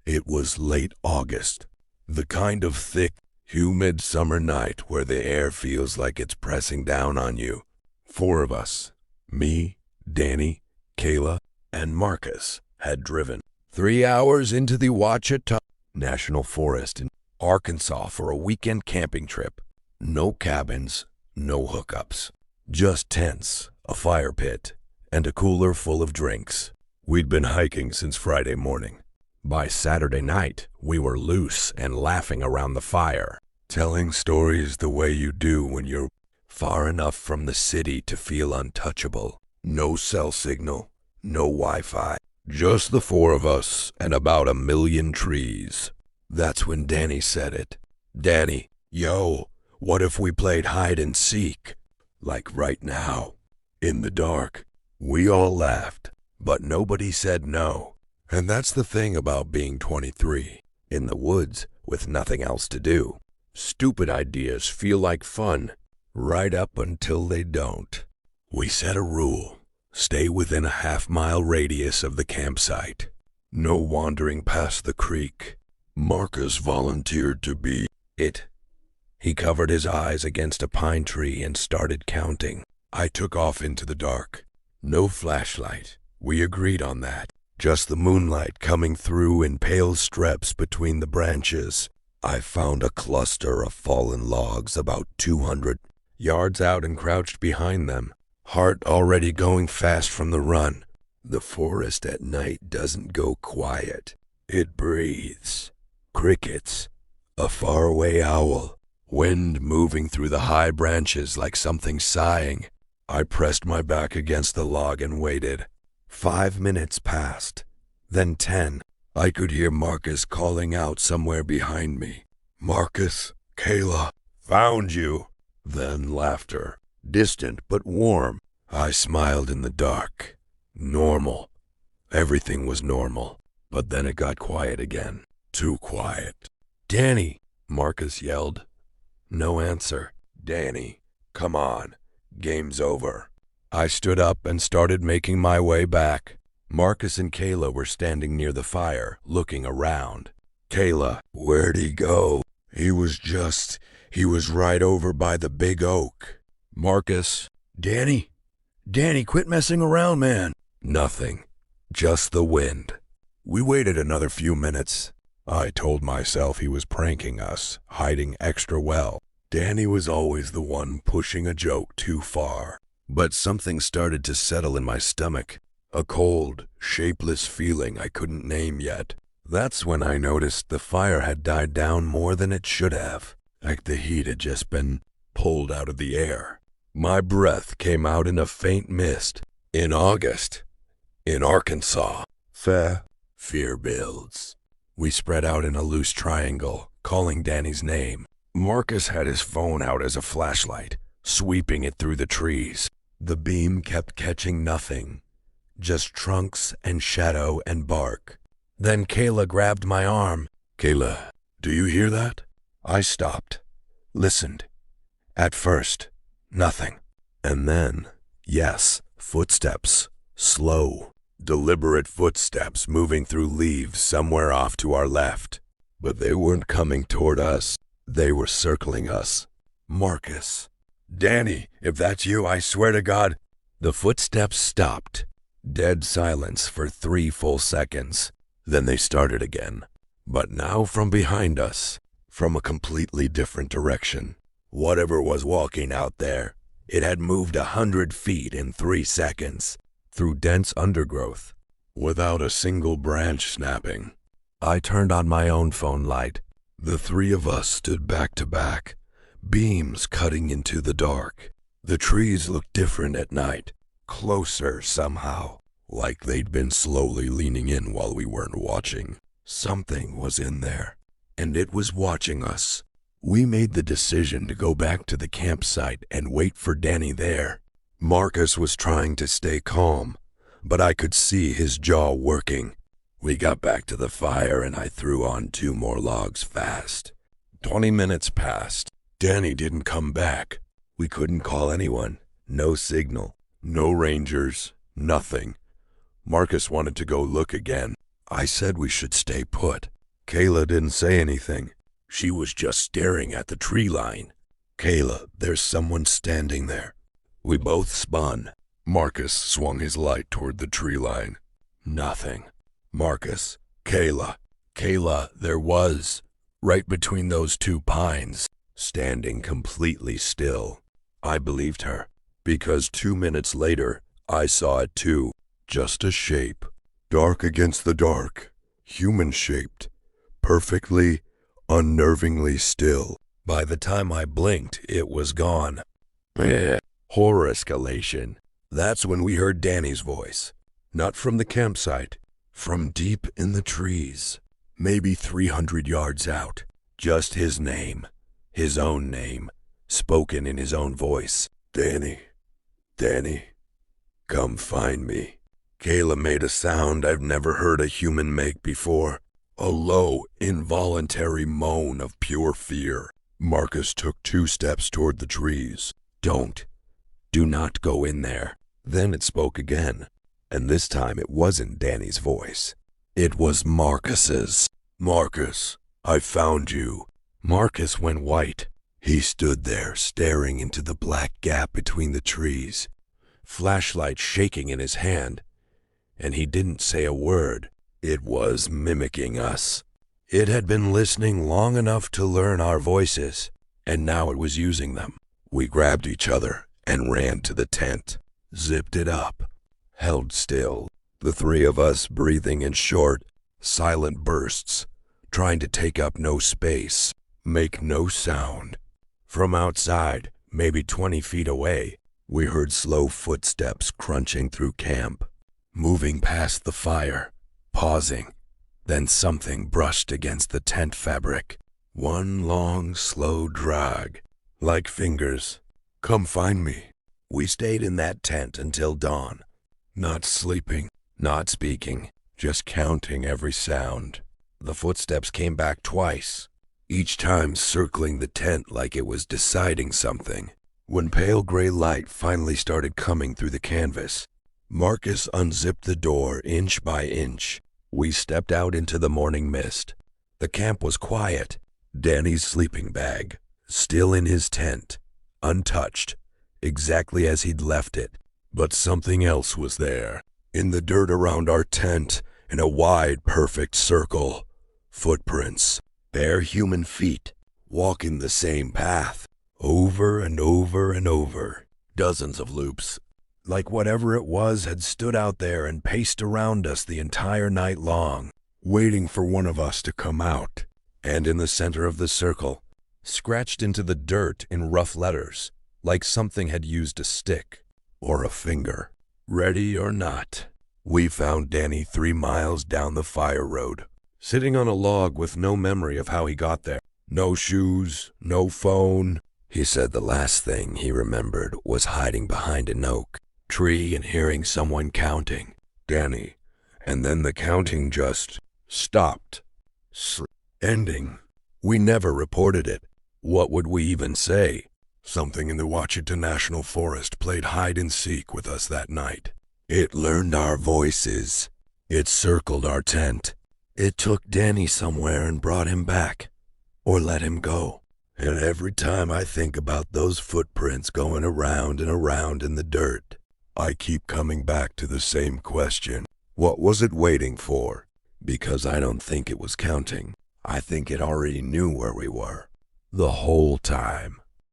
It was late August, the kind of thick, humid summer night where the air feels like it's pressing down on you. 4 of us, me, Danny, Kayla, and Marcus, had driven 3 hours into the Ouachita National Forest in Arkansas for a weekend camping trip. No cabins, no hookups, just tents, a fire pit, and a cooler full of drinks. We'd been hiking since Friday morning. By Saturday night, we were loose and laughing around the fire, telling stories the way you do when you're far enough from the city to feel untouchable. No cell signal, no Wi-Fi, just the 4 of us and about 1 million trees. That's when Danny said it. Danny, yo, what if we played hide and seek? Like right now, in the dark. We all laughed, but nobody said no. And that's the thing about being 23, in the woods with nothing else to do. Stupid ideas feel like fun, right up until they don't. We set a rule. Stay within a half-mile radius of the campsite. No wandering past the creek. Marcus volunteered to be it. He covered his eyes against a pine tree and started counting. I took off into the dark. No flashlight. We agreed on that. Just the moonlight coming through in pale strips between the branches. I found a cluster of fallen logs about 200 yards out and crouched behind them, heart already going fast from the run. The forest at night doesn't go quiet. It breathes. Crickets, a faraway owl, wind moving through the high branches like something sighing. I pressed my back against the log and waited. 5 minutes passed, then 10. I could hear Marcus calling out somewhere behind me. Marcus, Kayla, found you. Then laughter, distant but warm. I smiled in the dark. Normal. Everything was normal, but then it got quiet again. Too quiet. Danny, Marcus yelled. No answer. Danny, come on. Game's over. I stood up and started making my way back. Marcus and Kayla were standing near the fire, looking around. Kayla, where'd he go? He was right over by the big oak. Marcus, Danny, quit messing around, man. Nothing. Just the wind. We waited another few minutes. I told myself he was pranking us, hiding extra well. Danny was always the one pushing a joke too far. But something started to settle in my stomach, a cold, shapeless feeling I couldn't name yet. That's when I noticed the fire had died down more than it should have, like the heat had just been pulled out of the air. My breath came out in a faint mist. In August, in Arkansas, fear builds. We spread out in a loose triangle, calling Danny's name. Marcus had his phone out as a flashlight, sweeping it through the trees. The beam kept catching nothing, just trunks and shadow and bark. Then Kayla grabbed my arm. Kayla, do you hear that? I stopped, listened. At first, nothing. And then, yes, footsteps, slow, deliberate footsteps moving through leaves somewhere off to our left. But they weren't coming toward us. They were circling us. Marcus. Danny, if that's you, I swear to God. The footsteps stopped. Dead silence for 3 full seconds. Then they started again. But now from behind us, from a completely different direction. Whatever was walking out there, it had moved 100 feet in 3 seconds, through dense undergrowth, without a single branch snapping. I turned on my own phone light. The 3 of us stood back to back, beams cutting into the dark. The trees looked different at night, closer somehow, like they'd been slowly leaning in while we weren't watching. Something was in there, and it was watching us. We made the decision to go back to the campsite and wait for Danny there. Marcus was trying to stay calm, but I could see his jaw working. We got back to the fire and I threw on 2 more logs fast. 20 minutes passed. Danny didn't come back. We couldn't call anyone. No signal. No rangers. Nothing. Marcus wanted to go look again. I said we should stay put. Kayla didn't say anything. She was just staring at the tree line. Kayla, there's someone standing there. We both spun. Marcus swung his light toward the tree line. Nothing. Marcus, Kayla. Kayla, there was, right between those two pines, standing completely still. I believed her, because 2 minutes later, I saw it too. Just a shape. Dark against the dark. Human-shaped. Perfectly, unnervingly still. By the time I blinked, it was gone. Horror escalation. That's when we heard Danny's voice. Not from the campsite. From deep in the trees. Maybe 300 yards out. Just his name. His own name. Spoken in his own voice. Danny. Danny. Come find me. Kayla made a sound I've never heard a human make before. A low, involuntary moan of pure fear. Marcus took 2 steps toward the trees. Don't. Do not go in there. Then it spoke again. And this time it wasn't Danny's voice. It was Marcus's. Marcus, I found you. Marcus went white. He stood there, staring into the black gap between the trees, flashlight shaking in his hand. And he didn't say a word. It was mimicking us. It had been listening long enough to learn our voices, and now it was using them. We grabbed each other and ran to the tent, zipped it up, held still, the 3 of us breathing in short, silent bursts, trying to take up no space, make no sound. From outside, maybe 20 feet away, we heard slow footsteps crunching through camp, moving past the fire, pausing. Then something brushed against the tent fabric. One long, slow drag, like fingers. Come find me. We stayed in that tent until dawn. Not sleeping, not speaking, just counting every sound. The footsteps came back twice, each time circling the tent like it was deciding something. When pale gray light finally started coming through the canvas, Marcus unzipped the door inch by inch. We stepped out into the morning mist. The camp was quiet. Danny's sleeping bag, still in his tent, untouched, exactly as he'd left it. But something else was there. In the dirt around our tent, in a wide, perfect circle. Footprints, bare human feet, walking the same path, over and over and over. Dozens of loops. Like whatever it was had stood out there and paced around us the entire night long, waiting for one of us to come out. And in the center of the circle, scratched into the dirt in rough letters, like something had used a stick or a finger. Ready or not, we found Danny 3 miles down the fire road, sitting on a log with no memory of how he got there. No shoes, no phone. He said the last thing he remembered was hiding behind an oak tree and hearing someone counting. Danny. And then the counting just stopped. Ending. We never reported it. What would we even say? Something in the Ouachita National Forest played hide and seek with us that night. It learned our voices. It circled our tent. It took Danny somewhere and brought him back. Or let him go. And every time I think about those footprints going around and around in the dirt, I keep coming back to the same question. What was it waiting for? Because I don't think it was counting. I think it already knew where we were. The whole time.